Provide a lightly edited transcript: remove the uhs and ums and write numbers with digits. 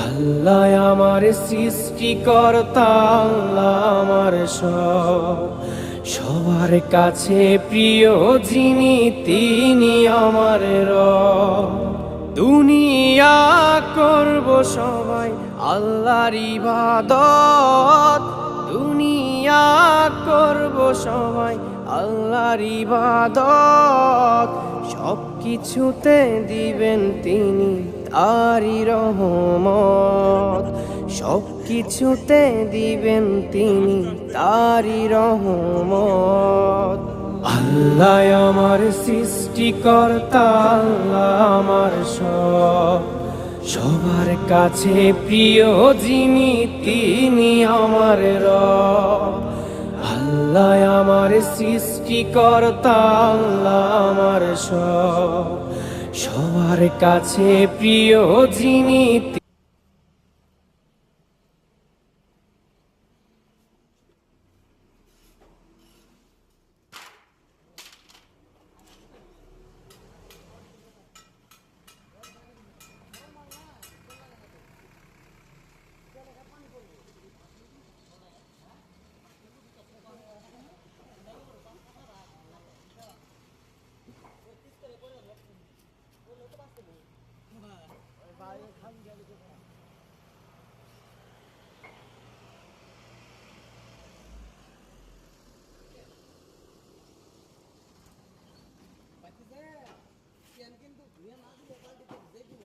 আল্লাহ আমার সৃষ্টিকর্তা, আল্লাহ আমার সবার কাছে প্রিয় যিনি তিনি আমার রব। দুনিয়া করব সবাই আল্লাহর ইবাদত, দুনিয়া করব সবাই আল্লাহর ইবাদত। সব কিছুতে দিবেন তিনি তারি রহমত, সব কিছুতে দিবেন তিনি তারি রহমত। আল্লাহ আমার সৃষ্টিকর্তা, আল্লাহ আমার সবার কাছে প্রিয় যিনি তিনি আমার রব। আল্লাহ আমার সৃষ্টিকর্তা, আল্লাহ আমার সবার কাছে প্রিয় যিনি